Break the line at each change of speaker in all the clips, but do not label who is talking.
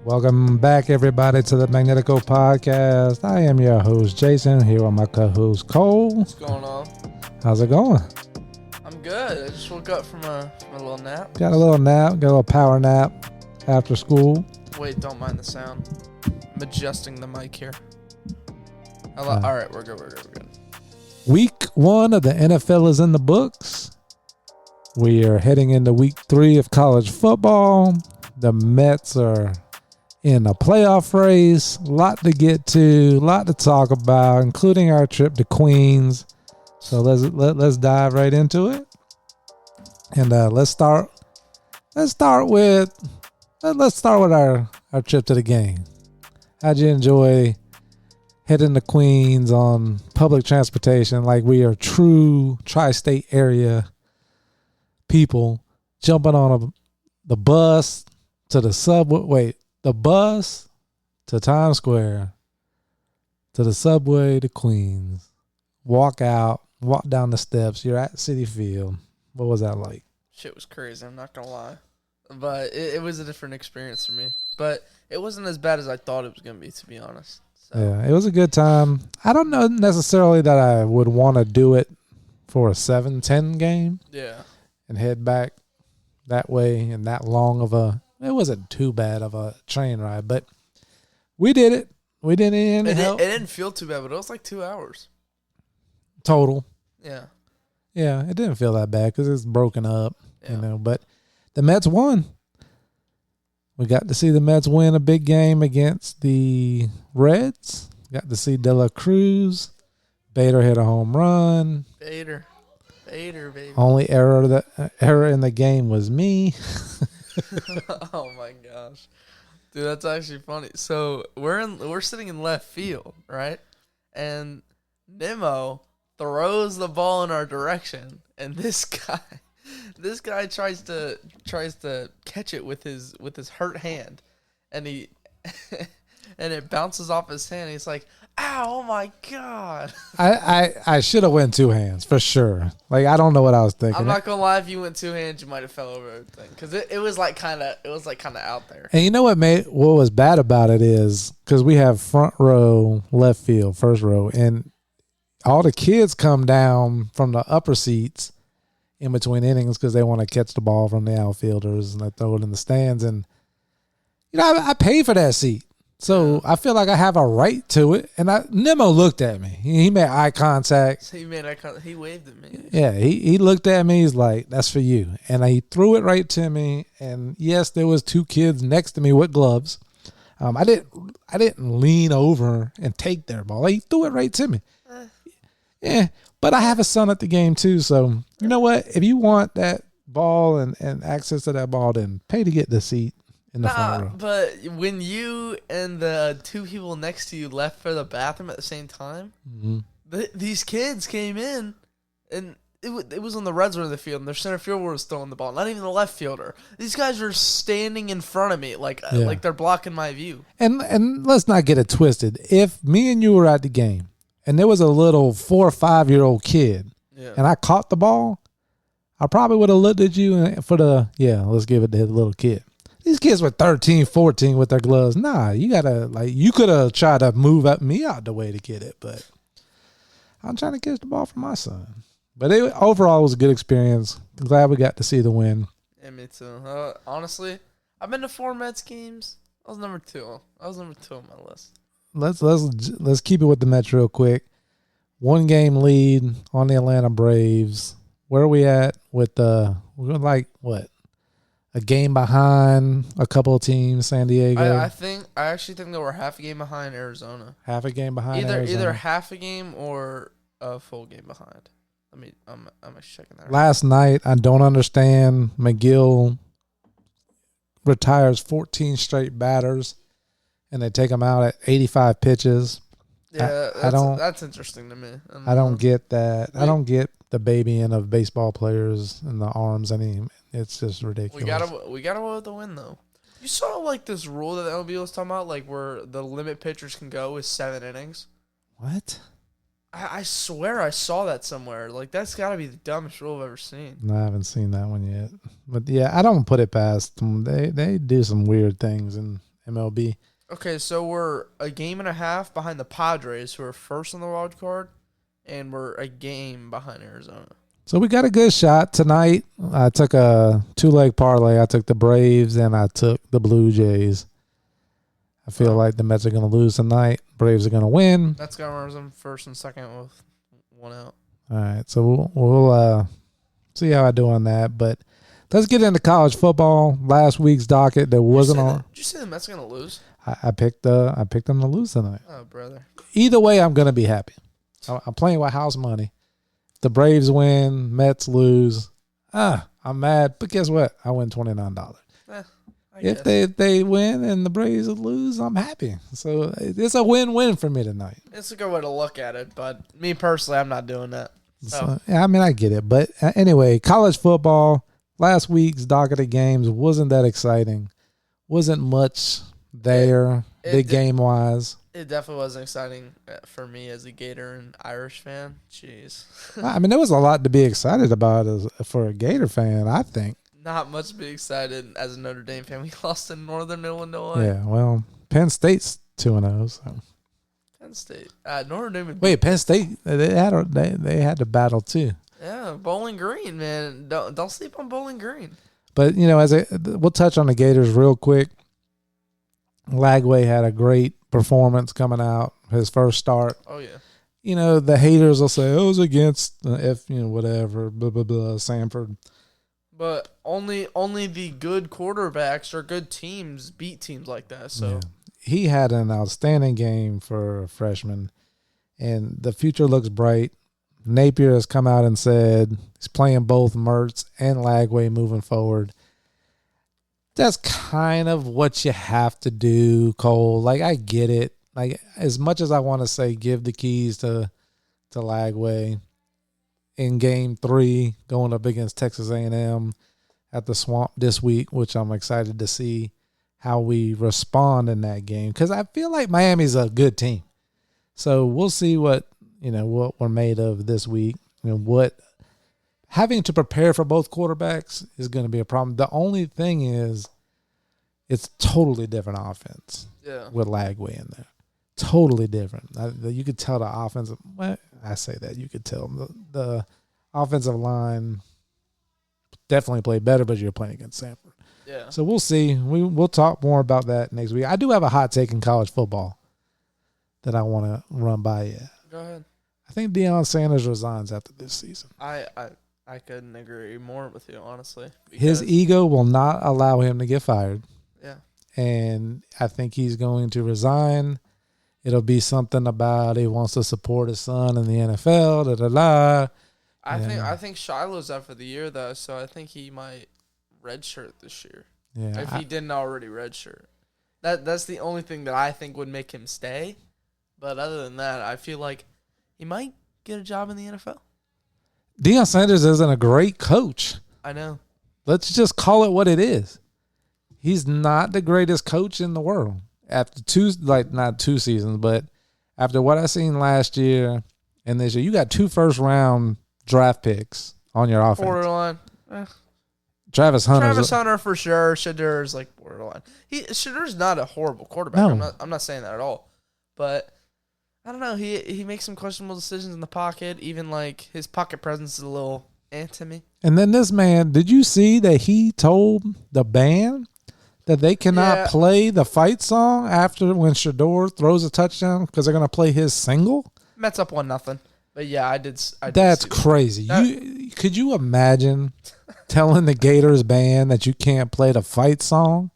Welcome back, everybody, to the Magnetico podcast. I am your host, Jason, here with my co-host, Kole.
What's going on?
How's it going?
I'm good. I just woke up from a little nap.
Got a little power nap after school.
Wait, don't mind the sound. I'm adjusting the mic here. All right, we're good.
Week 1 of the NFL is in the books. We are heading into week 3 of college football. The Mets are in a playoff race. A lot to get to, a lot to talk about, including our trip to Queens. So let's dive right into it. And let's start with our trip to the game. How'd you enjoy heading to Queens on public transportation like we are true tri-state area people, jumping on the bus to the subway, the bus to Times Square, to the subway to Queens, walk down the steps, you're at Citi Field. What was that like?
Shit was crazy, I'm not gonna lie. But it was a different experience for me. But it wasn't as bad as I thought it was gonna be, to be honest. So.
Yeah, it was a good time. I don't know necessarily that I would want to do it for a 7-10 game.
Yeah.
And head back that way and that long of it wasn't too bad of a train ride, but we did it. We didn't
it didn't feel too bad, but it was like 2 hours.
Total.
Yeah.
Yeah, it didn't feel that bad because it's broken up, but the Mets won. We got to see the Mets win a big game against the Reds. Got to see De La Cruz. Bader hit a home run.
Bader, baby.
Only error in the game was me.
Oh my gosh, dude, that's actually funny. So we're sitting in left field, right? And Nemo throws the ball in our direction, and this guy tries to catch it with his hurt hand, and he and it bounces off his hand. And he's like, "Ow! Oh my god!"
I should have went 2 hands for sure. Like, I don't know what I was thinking.
I'm not gonna lie. If you went 2 hands, you might have fell over everything because it was like kind of out there.
And you know what was bad about it is because we have front row, left field, first row, and all the kids come down from the upper seats in between innings because they want to catch the ball from the outfielders and they throw it in the stands. And I paid for that seat. So I feel like I have a right to it. And Nemo looked at me. He made eye contact.
He made eye contact. He waved at me.
Yeah, he looked at me. He's like, "That's for you." And he threw it right to me. And yes, there was 2 kids next to me with gloves. I didn't lean over and take their ball. He threw it right to me. Yeah, but I have a son at the game too. So you know what? If you want that ball and access to that ball, then pay to get the seat. In the front row.
But when you and the 2 people next to you left for the bathroom at the same time, these kids came in, and it was on the red zone of the field, and their center fielder was throwing the ball, not even the left fielder. These guys are standing in front of me, like they're blocking my view.
And let's not get it twisted. If me and you were at the game, and there was a little 4 or 5-year-old kid, and I caught the ball, I probably would have looked at you let's give it to the little kid. These kids were 13, 14 with their gloves. Nah, you could have tried to move me out the way to get it, but I'm trying to catch the ball for my son. But overall, it was a good experience. I'm glad we got to see the win.
Yeah, me too. Honestly, I've been to 4 Mets games. I was number 2. I was number 2 on my list.
Let's keep it with the Mets real quick. 1 game lead on the Atlanta Braves. Where are we at with we're like what? A game behind a couple of teams, San Diego.
I actually think they were half a game behind Arizona.
Half a game behind Arizona.
Either half a game or a full game behind. I'm actually checking that.
Last night, I don't understand. McGill retires 14 straight batters, and they take him out at 85 pitches.
Yeah, that's interesting to me.
I don't get that. I don't get the babying of baseball players in the arms. It's just ridiculous.
We gotta go with the win though. You saw like this rule that the MLB was talking about, like where the limit pitchers can go is 7 innings.
What?
I swear I saw that somewhere. Like, that's got to be the dumbest rule I've ever seen.
No, I haven't seen that one yet. But, yeah, I don't put it past them. They do some weird things in MLB.
Okay, so we're a game and a half behind the Padres, who are first on the wild card, and we're a game behind Arizona.
So we got a good shot tonight. I took a 2-leg parlay. I took the Braves and I took the Blue Jays. I feel like the Mets are going to lose tonight. Braves are going to win.
That's going to run them first and second with 1 out.
All right, so we'll see how I do on that. But let's get into college football. Last week's docket that wasn't on.
Did you say the Mets are going to lose?
I picked them to lose tonight.
Oh, brother.
Either way, I'm going to be happy. I'm playing with house money. The Braves win, Mets lose. I'm mad, but guess what? I win $29. If they win and the Braves lose, I'm happy. So it's a win-win for me tonight.
It's a good way to look at it, but me personally, I'm not doing that.
So, yeah, I mean, I get it. But anyway, college football, last week's docket of games wasn't that exciting. Wasn't much there, big game-wise.
It definitely wasn't exciting for me as a Gator and Irish fan. Jeez.
I mean, there was a lot to be excited about for a Gator fan, I think.
Not much to be excited as a Notre Dame fan. We lost in Northern Illinois.
Yeah, well, Penn State's 2-0. So.
Penn State. Notre Dame.
Wait, Penn State, they had to battle too.
Yeah, Bowling Green, man. Don't sleep on Bowling Green.
But, we'll touch on the Gators real quick. Lagway had a great performance coming out, his first start.
Oh, yeah.
The haters will say, it was against whatever, blah, blah, blah, Samford.
But only the good quarterbacks or good teams beat teams like that. So
yeah. He had an outstanding game for a freshman, and the future looks bright. Napier has come out and said he's playing both Mertz and Lagway moving forward. That's kind of what you have to do, Cole. Like, I get it. Like, as much as I want to say give the keys to Lagway in Game 3 going up against Texas A&M at the Swamp this week, which I'm excited to see how we respond in that game, because I feel like Miami's a good team. So we'll see what we're made of this week. What having to prepare for both quarterbacks is going to be a problem. The only thing is it's totally different offense with Lagway in there. Totally different. You could tell the offensive – well, I say that. You could tell the offensive line definitely played better, but you're playing against Samford.
Yeah.
So we'll see. We'll talk more about that next week. I do have a hot take in college football that I want to run by you.
Go ahead.
I think Deion Sanders resigns after this season.
I couldn't agree more with you, honestly.
His ego will not allow him to get fired.
Yeah.
And I think he's going to resign. It'll be something about he wants to support his son in the NFL, da-da-da.
I think Shiloh's out for the year, though, so I think he might redshirt this year.
Yeah.
If he didn't already redshirt. That's the only thing that I think would make him stay. But other than that, I feel like he might get a job in the NFL.
Deion Sanders isn't a great coach.
I know.
Let's just call it what it is. He's not the greatest coach in the world. After not 2 seasons, but after what I seen last year and this year, you got 2 first-round draft picks on your offense.
Borderline.
Travis
Hunter for sure. Shadur's like borderline. Shadur's not a horrible quarterback.
No.
I'm not saying that at all. But I don't know. He makes some questionable decisions in the pocket. Even like his pocket presence is a little to me.
And then this man, did you see that he told the band that they cannot play the fight song after when Shador throws a touchdown because they're going to play his single?
Mets up 1-0. But yeah, I did.
That's crazy. Could you imagine telling the Gators band that you can't play the fight song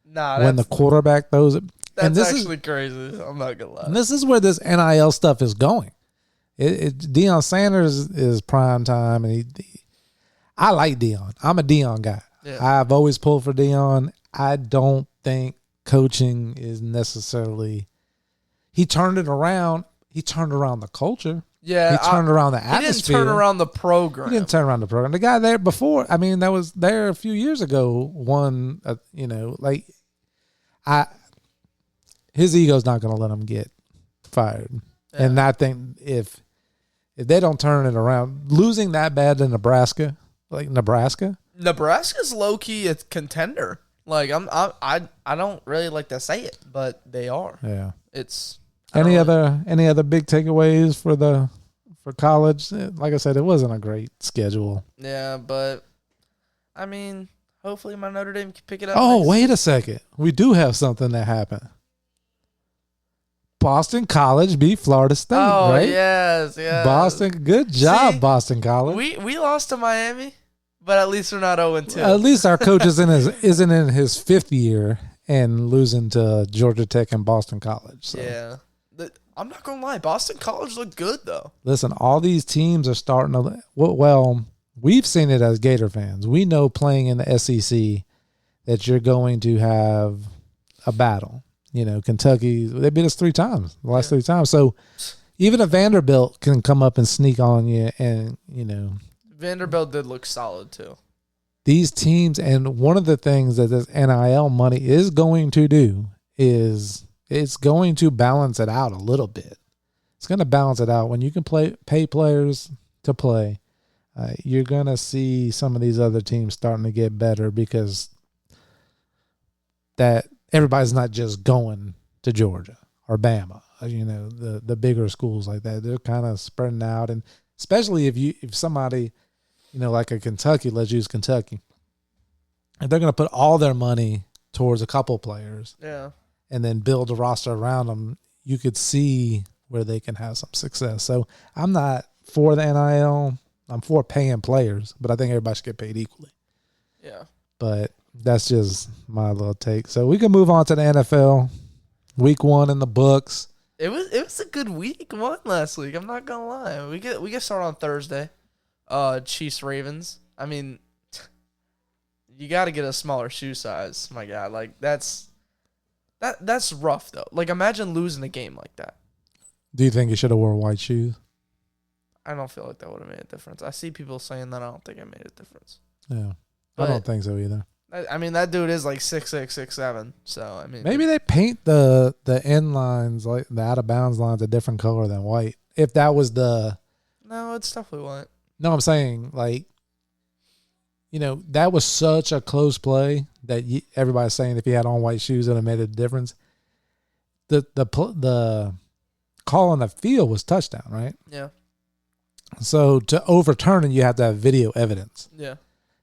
when the quarterback throws it?
That's actually crazy. I'm not going to lie.
And this is where this NIL stuff is going. Deion Sanders is prime time, and I like Deion. I'm a Deion guy.
Yeah.
I've always pulled for Deion. I don't think coaching is necessarily. He turned it around. He turned around the culture.
Yeah,
he turned around the atmosphere.
He didn't turn around the program.
He didn't turn around the program. The guy there before, I mean, that was there a few years ago. His ego's not going to let him get fired. Yeah. And I think if they don't turn it around, losing that bad to Nebraska.
Nebraska's low key a contender. Like I don't really like to say it, but they are.
Yeah.
It's
any other big takeaways for college? Like I said, it wasn't a great schedule.
Yeah, but I mean, hopefully my Notre Dame can pick it up.
Oh, wait a second. We do have something that happened. Boston College beat Florida State, right?
Yes.
Boston, good job,
See,
Boston College.
We lost to Miami, but at least we're not 0-2.
At least our coach isn't in his fifth year and losing to Georgia Tech and Boston College. So.
Yeah. I'm not going to lie. Boston College looked good, though.
Listen, all these teams are starting to – well, we've seen it as Gator fans. We know playing in the SEC that you're going to have a battle. You know, Kentucky, they beat us 3 times, the last 3 times. So even a Vanderbilt can come up and sneak on you and, you know.
Vanderbilt did look solid, too.
These teams, and one of the things that this NIL money is going to do is it's going to balance it out a little bit. It's going to balance it out. When you can pay players to play, you're going to see some of these other teams starting to get better because that everybody's not just going to Georgia or Bama, you know, the bigger schools like that. They're kind of spreading out, and especially if somebody, you know, like a Kentucky, let's use Kentucky, if they're going to put all their money towards a couple players, and then build a roster around them, you could see where they can have some success. So I'm not for the NIL. I'm for paying players, but I think everybody should get paid equally.
Yeah.
But that's just my little take. So we can move on to the NFL. Week 1 in the books.
It was a good week 1 last week. I'm not gonna lie. We get started on Thursday. Chiefs Ravens. I mean, you got to get a smaller shoe size. My God, like that's rough though. Like imagine losing a game like that.
Do you think you should have worn white shoes?
I don't feel like that would have made a difference. I see people saying that. I don't think it made a difference.
Yeah,
but
I don't think so either.
I mean, that dude is like 6'6", 6'7". So I mean,
maybe they paint the end lines, like the out of bounds lines, a different color than white. If that was the
no, it's definitely white. No,
I'm saying like, you know, that was such a close play that everybody's saying if he had on white shoes, it would have made a difference. The call on the field was touchdown, right?
Yeah.
So to overturn it, you have to have video evidence.
Yeah.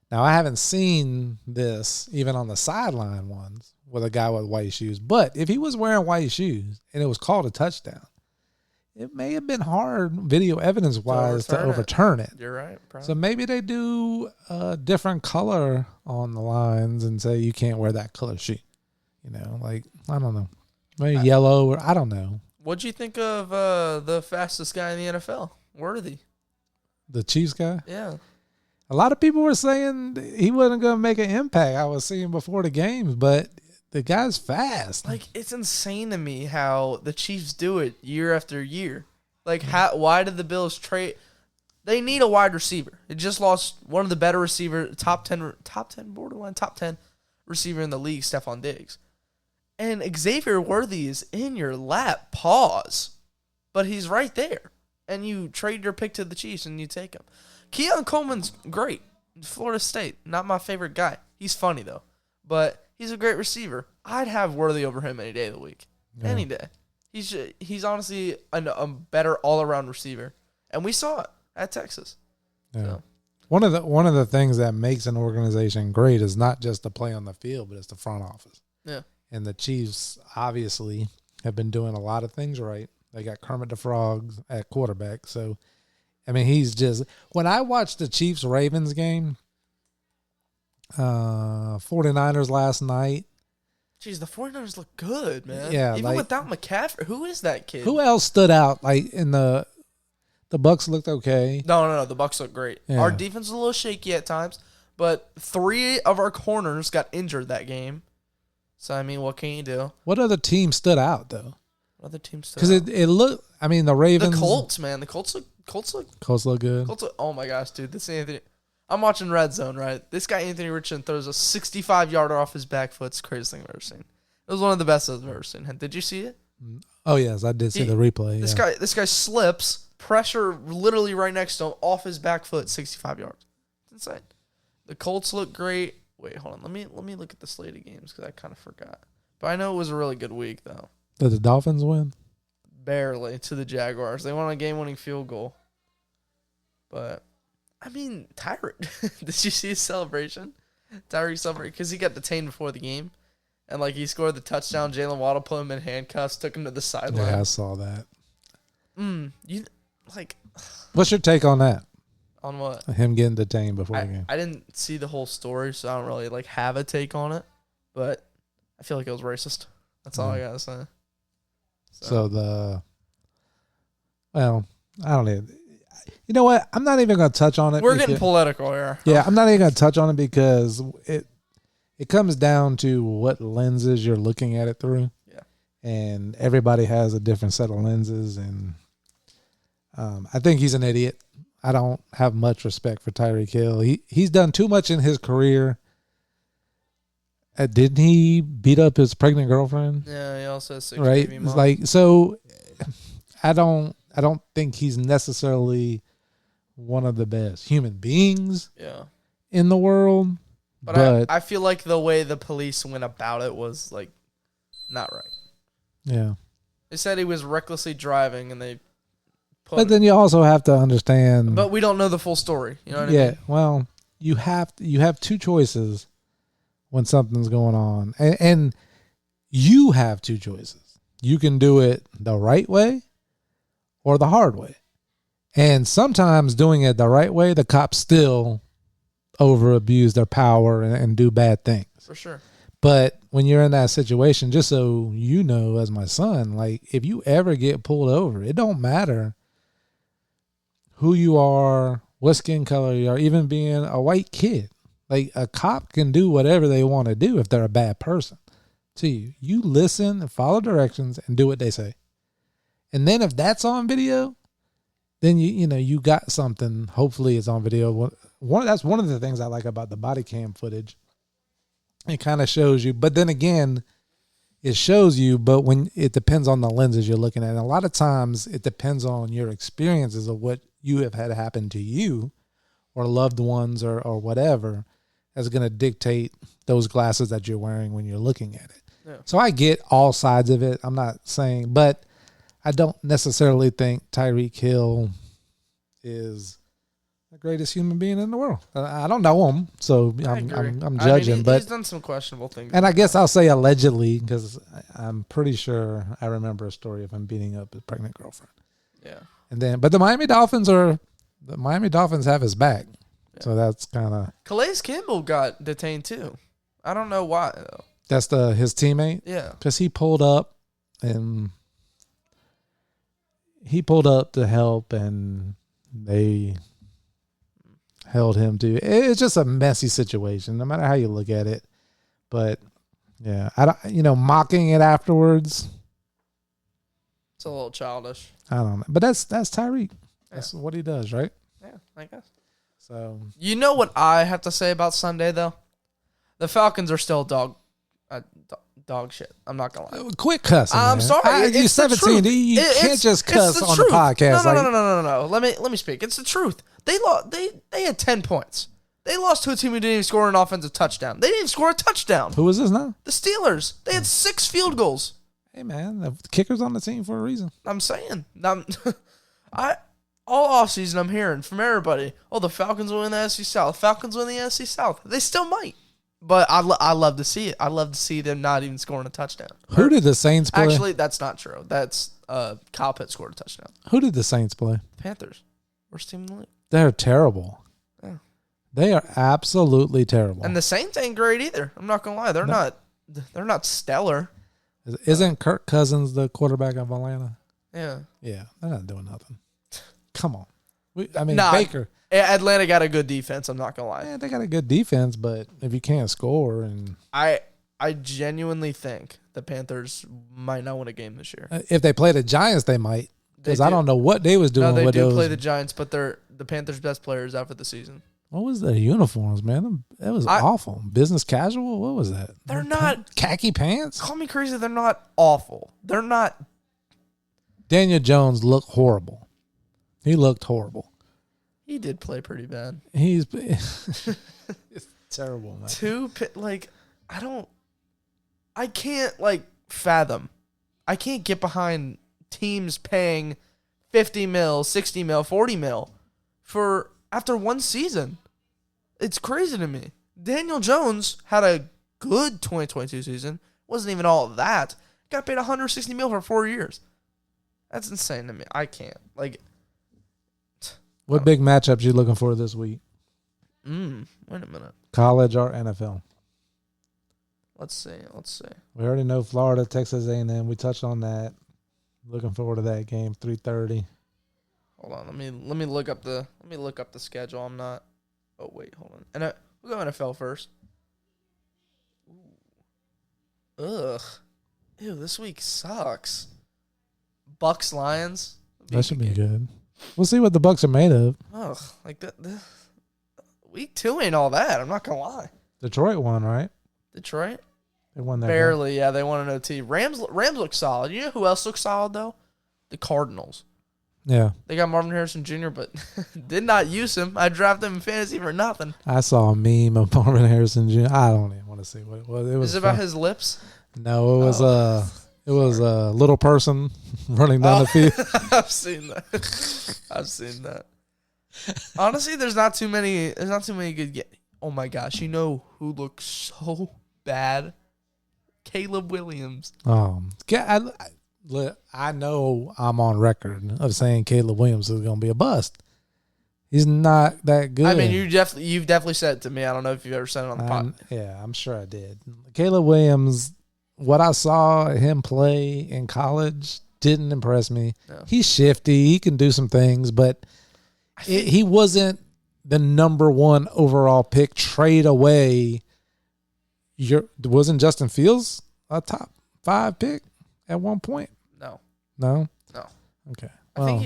Now, I haven't seen this even on the sideline ones with a guy with white shoes. But if he was wearing white shoes and it was called a touchdown, it may have been hard video evidence-wise to overturn it.
You're right. Probably.
So maybe they do a different color on the lines and say you can't wear that color shoe. You know, like, I don't know. Maybe yellow or I don't know.
What'd you think of the fastest guy in the NFL? Worthy.
The Chiefs guy?
Yeah.
A lot of people were saying he wasn't going to make an impact. I was seeing before the games, but the guy's fast.
Like, it's insane to me how the Chiefs do it year after year. Like, why did the Bills trade? They need a wide receiver. They just lost one of the better receivers, top 10 receiver in the league, Stephon Diggs. And Xavier Worthy is in your lap. Pause. But he's right there. And you trade your pick to the Chiefs and you take him. Keon Coleman's great. Florida State. Not my favorite guy. He's funny, though. But he's a great receiver. I'd have Worthy over him any day of the week. Yeah. Any day. He's honestly a better all-around receiver. And we saw it at Texas.
Yeah.
So.
One of the things that makes an organization great is not just the play on the field, but it's the front office.
Yeah.
And the Chiefs obviously have been doing a lot of things right. They got Kermit the Frog at quarterback. So, I mean, he's just – when I watched the Chiefs-Ravens game, 49ers last night.
Jeez, the 49ers look good, man.
Yeah.
Even without McCaffrey. Who is that kid?
Who else stood out? Like, in the Bucs looked okay.
No. The Bucs look great. Yeah. Our defense is a little shaky at times, but 3 of our corners got injured that game. So, I mean, what can you do?
What other team stood out, though?
What other team stood out?
Because it looked, I mean, the Ravens.
The Colts, man. The Colts look
good.
Oh, my gosh, dude. This Anthony. I'm watching Red Zone, right? This guy, Anthony Richardson, throws a 65-yarder off his back foot. It's the craziest thing I've ever seen. It was one of the best I've ever seen. Did you see it?
Oh, yes. I did see the replay.
This guy slips, pressure literally right next to him, off his back foot, 65 yards. It's insane. The Colts look great. wait, hold on. Let me look at the slate of games because I kind of forgot. But I know it was a really good week though.
Did the Dolphins win?
Barely to the Jaguars. They won a game-winning field goal. But I mean, Tyreek. Did you see his celebration? Tyreek celebrated because he got detained before the game, and like he scored the touchdown. Jalen Waddle put him in handcuffs, took him to the sideline.
Yeah, I saw that.
You like.
What's your take on that?
On what?
Him getting detained before the game.
I didn't see the whole story, so I don't really like have a take on it. But I feel like it was racist. That's all I gotta say.
Well, I don't even. You know what? I'm not even going to touch on it.
We're getting political here.
Yeah, I'm not even going to touch on it because it comes down to what lenses you're looking at it through.
Yeah.
And everybody has a different set of lenses, and I think he's an idiot. I don't have much respect for Tyreek Hill. He's done too much in his career. Didn't he beat up his pregnant girlfriend?
Yeah, he also has 6
right.
baby
It's
moms.
like, so I don't think he's necessarily one of the best human beings in the world. But
I feel like the way the police went about it was like not right.
Yeah.
They said he was recklessly driving, and they put.
But then you also have to understand.
But we don't know the full story. You know what I mean?
Yeah. Well, you have two choices when something's going on, and you have two choices. You can do it the right way or the hard way. And sometimes doing it the right way, the cops still over abuse their power and do bad things.
For sure.
But when you're in that situation, just so you know, as my son, like if you ever get pulled over, it don't matter who you are, what skin color you are, even being a white kid. Like a cop can do whatever they want to do if they're a bad person to you. You listen and follow directions and do what they say. And then if that's on video, then you got something. Hopefully it's on video. That's one of the things I like about the body cam footage. It kind of shows you, but then again, it shows you, but when it depends on the lenses you're looking at. And a lot of times it depends on your experiences of what you have had happen to you or loved ones or whatever is going to dictate those glasses that you're wearing when you're looking at it. Yeah. So I get all sides of it. I'm not saying, but I don't necessarily think Tyreek Hill is the greatest human being in the world. I don't know him, so I'm judging. But
he's done some questionable things.
And I guess I'll say allegedly because I'm pretty sure I remember a story of him beating up his pregnant girlfriend.
Yeah.
And then, but the Miami Dolphins have his back, so that's kind of.
Calais Campbell got detained too. I don't know why though.
That's his teammate.
Yeah.
Because he pulled up to help, and they held him to. It's just a messy situation, no matter how you look at it. But yeah, I don't. Mocking it afterwards.
It's a little childish.
I don't know, but that's Tyreek. That's what he does, right?
Yeah, I guess.
So
you know what I have to say about Sunday though? The Falcons are still dog shit. I'm not gonna lie.
Quit cussing.
I'm
man.
sorry.
You're 17. You can't just cuss on
truth.
the podcast.
No. Let me speak. It's the truth. They lost. They had 10 points. They lost to a team who didn't even score an offensive touchdown. They didn't even score a touchdown.
Who is this now?
The Steelers. They had 6 field goals.
Hey man, the kicker's on the team for a reason.
I'm saying. All offseason I'm hearing from everybody, the Falcons will win the NFC South. Falcons win the NFC South. They still might. But I love to see it. I love to see them not even scoring a touchdown.
Who did the Saints play?
Actually, that's not true. That's Kyle Pitts scored a touchdown.
Who did the Saints play?
Panthers. Worst team in the league.
They're terrible.
Yeah.
They are absolutely terrible.
And the Saints ain't great either. I'm not gonna lie. They're not stellar.
Isn't Kirk Cousins the quarterback of Atlanta?
Yeah.
Yeah, they're not doing nothing. Come on. Baker.
Atlanta got a good defense. I'm not gonna lie.
Yeah, they got a good defense, but if you can't score, and
I genuinely think the Panthers might not win a game this year.
If they play the Giants, they might. Because I don't know what they was doing.
No, they
with
do
those.
play the Giants, but they're the Panthers' best players out for the season.
What was their uniforms, man? That was awful. Business casual? What was that?
They're not
khaki pants.
Call me crazy. They're not awful. They're not.
Daniel Jones looked horrible. He looked horrible.
He did play pretty bad.
He's terrible, man.
I can't fathom. I can't get behind teams paying 50 mil, 60 mil, 40 mil for after one season. It's crazy to me. Daniel Jones had a good 2022 season. Wasn't even all of that. Got paid 160 mil for 4 years. That's insane to me. I can't.
What big matchups you looking for this week?
Wait a minute.
College or NFL?
Let's see.
We already know Florida, Texas A&M. We touched on that. Looking forward to that game, 3:30.
Hold on. Let me look up the schedule. I'm not. Oh wait, hold on. And we'll go NFL first. Ooh. Ugh. Ew, this week sucks. Bucks Lions.
That should be good. We'll see what the Bucks are made of.
Ugh, the week 2 ain't all that. I'm not gonna lie.
Detroit won, right?
Detroit.
They won that
Barely,
game.
yeah. They won an OT. Rams look solid. You know who else looks solid though? The Cardinals.
Yeah.
They got Marvin Harrison Jr., but did not use him. I drafted him in fantasy for nothing.
I saw a meme of Marvin Harrison Jr. I don't even want to see what it was.
Is it about his lips?
No, it was a little person running down the field.
I've seen that. Honestly, there's not too many good. Oh my gosh, you know who looks so bad? Caleb Williams.
I know I'm on record of saying Caleb Williams is going to be a bust. He's not that good.
I mean, you've definitely said it to me. I don't know if you've ever said it on the pod.
Yeah, I'm sure I did. Caleb Williams, what I saw him play in college didn't impress me. No. He's shifty. He can do some things, but he wasn't the number 1 overall pick. Trade away. Wasn't Justin Fields a top 5 pick at one point? No. Okay. Well,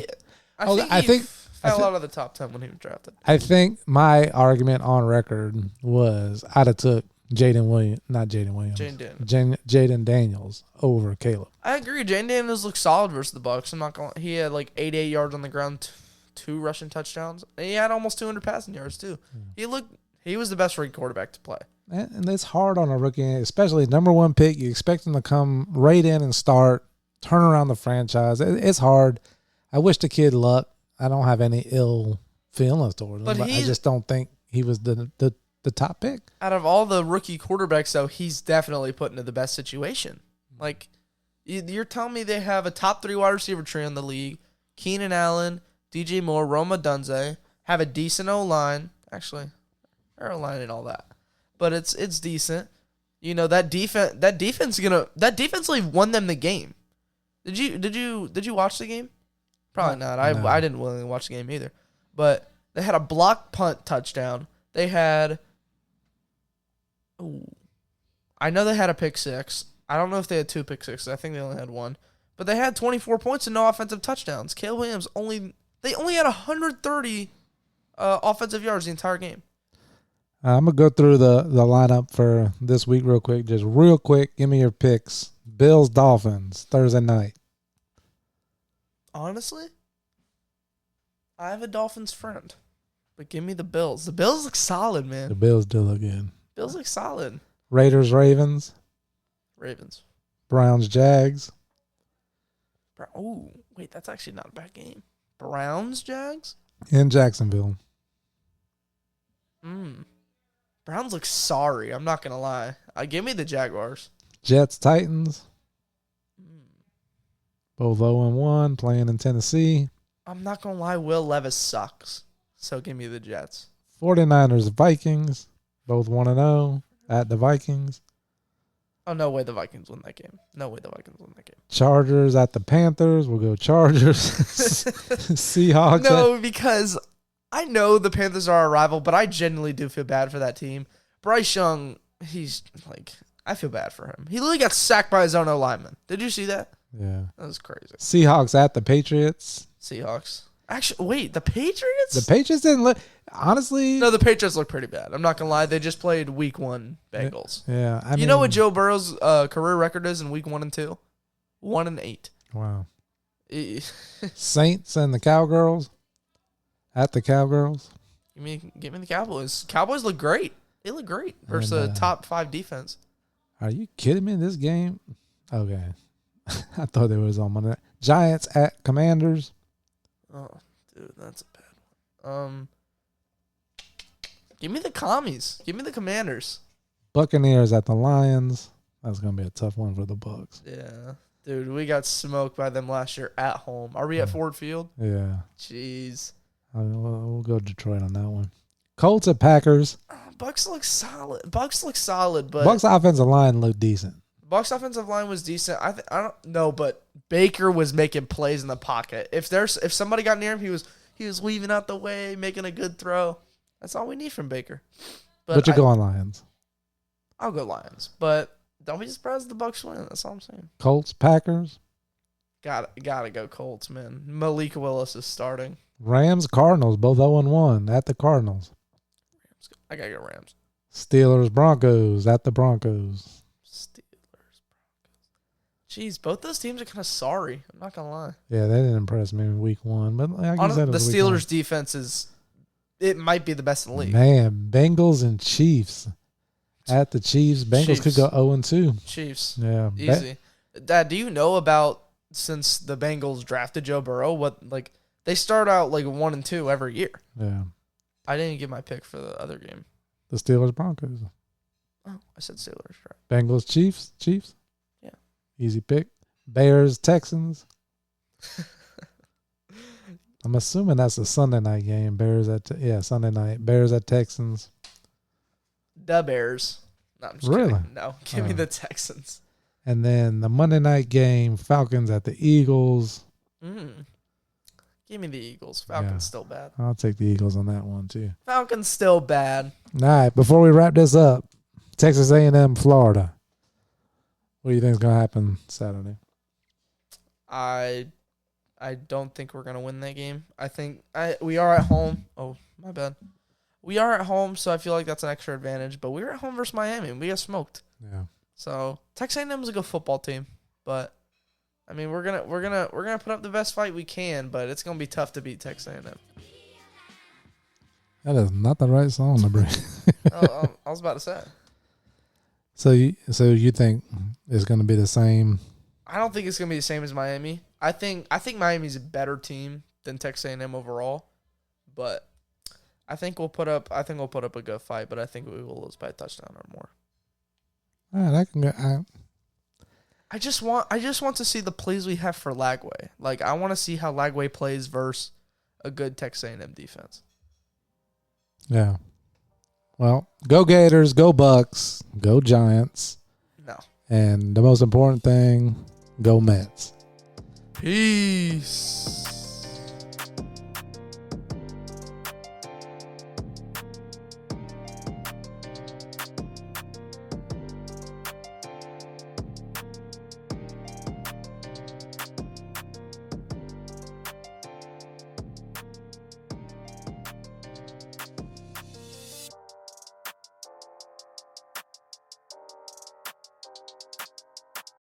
I think he fell out of the top 10 when he was drafted.
I think my argument on record was I'd have took Jaden Daniels over Caleb.
I agree. Jaden Daniels looked solid versus the Bucks. I'm not going. He had 88 yards on the ground, 2 rushing touchdowns, and he had almost 200 passing yards too. He was the best rookie quarterback to play.
And it's hard on a rookie, especially number 1 pick. You expect him to come right in and start, turn around the franchise. It's hard. I wish the kid luck. I don't have any ill feelings towards him, but I just don't think he was the top pick.
Out of all the rookie quarterbacks, though, he's definitely put into the best situation. You're telling me they have a top 3 wide receiver tree in the league, Keenan Allen, DJ Moore, Roma Dunze, have a decent O-line. Actually, our O-line and all that. But it's decent. You know, that defensively won them the game. Did you watch the game? Probably not.
No.
I didn't willingly watch the game either. But they had a block punt touchdown. They had I know they had a pick 6. I don't know if they had 2 pick 6s. I think they only had 1. But they had 24 points and no offensive touchdowns. Caleb Williams only had 130 offensive yards the entire game.
I'm going to go through the lineup for this week real quick. Just real quick, give me your picks. Bills, Dolphins, Thursday night.
Honestly, I have a Dolphins friend, but give me the Bills. The Bills look solid, man.
The Bills do look good.
Bills look solid.
Raiders, Ravens.
Ravens.
Browns, Jags.
Oh, wait, that's actually not a bad game. Browns, Jags?
In Jacksonville.
Browns look sorry. I'm not going to lie. Give me the Jaguars.
Jets, Titans. Both 0-1, playing in Tennessee.
I'm not going to lie. Will Levis sucks. So give me the Jets.
49ers, Vikings. Both 1-0 at the Vikings.
Oh, no way the Vikings win that game.
Chargers at the Panthers. We'll go Chargers. Seahawks.
No, because I know the Panthers are our rival, but I genuinely do feel bad for that team. Bryce Young, I feel bad for him. He literally got sacked by his own O-lineman. Did you see that?
Yeah.
That was crazy.
Seahawks at the Patriots.
Seahawks. Actually, wait, the Patriots?
The Patriots didn't look, honestly.
No, the Patriots look pretty bad. I'm not going to lie. They just played week 1 Bengals.
Yeah.
You know what Joe Burrow's career record is in week 1 and 2? 1-8.
Wow. Saints and the Cowgirls. At the Cowgirls.
Give me the Cowboys. Cowboys look great. They look great versus a top 5 defense.
Are you kidding me? This game? Okay. I thought it was on Monday. Giants at Commanders.
Oh, dude, that's a bad one. Give me the Commies. Give me the Commanders.
Buccaneers at the Lions. That's going to be a tough one for the Bucs.
Yeah. Dude, we got smoked by them last year at home. Are we at Ford Field?
Yeah.
Jeez.
We'll go Detroit on that one. Colts at Packers.
Bucks look solid. But
Bucks offensive line looked decent.
Bucks offensive line was decent. I don't know, but Baker was making plays in the pocket. If somebody got near him, he was weaving out the way, making a good throw. That's all we need from Baker.
But you go on Lions.
I'll go Lions, but don't be surprised if the Bucks win. That's all I'm saying.
Colts, Packers.
Gotta go Colts, man. Malik Willis is starting.
Rams, Cardinals, both 0-1 at the Cardinals.
I gotta go Rams.
Steelers, Broncos at the Broncos.
Jeez, both those teams are kind of sorry. I'm not gonna lie.
Yeah, they didn't impress me in week 1, but like
honestly, the Steelers' defense it might be the best in the league.
Man, Bengals and Chiefs at the Chiefs. Bengals could go 0-2.
Chiefs,
yeah,
easy. Dad, do you know about since the Bengals drafted Joe Burrow? They start out 1-2 every year.
Yeah,
I didn't give my pick for the other game.
The Steelers, Broncos.
Oh, I said Steelers. Right.
Bengals, Chiefs.
Yeah.
Easy pick. Bears, Texans. I'm assuming that's a Sunday night game. Sunday night. Bears at Texans.
The Bears. No, I'm just
really?
kidding. No, give me the Texans.
And then the Monday night game, Falcons at the Eagles.
Give me the Eagles. Falcons still bad.
I'll take the Eagles on that one too.
Falcons still bad.
All right, before we wrap this up, Texas A&M, Florida. What do you think is going to happen Saturday?
I don't think we're going to win that game. I think we are at home. Oh, my bad. We are at home, so I feel like that's an extra advantage. But we were at home versus Miami, and we got smoked.
Yeah.
So Texas A&M is a good football team, but I mean we're gonna put up the best fight we can, but it's gonna be tough to beat Texas A&M.
That is not the right song to bring.
I was about to say.
So you think it's going to be the same?
I don't think it's gonna be the same as Miami. I think Miami's a better team than Texas A&M overall, but I think we'll put up a good fight, but I think we will lose by a touchdown or more.
All right, I can go.
I just want to see the plays we have for Lagway. I want to see how Lagway plays versus a good Texas A&M defense.
Yeah. Well, go Gators, go Bucks, go Giants.
No.
And the most important thing, go Mets.
Peace.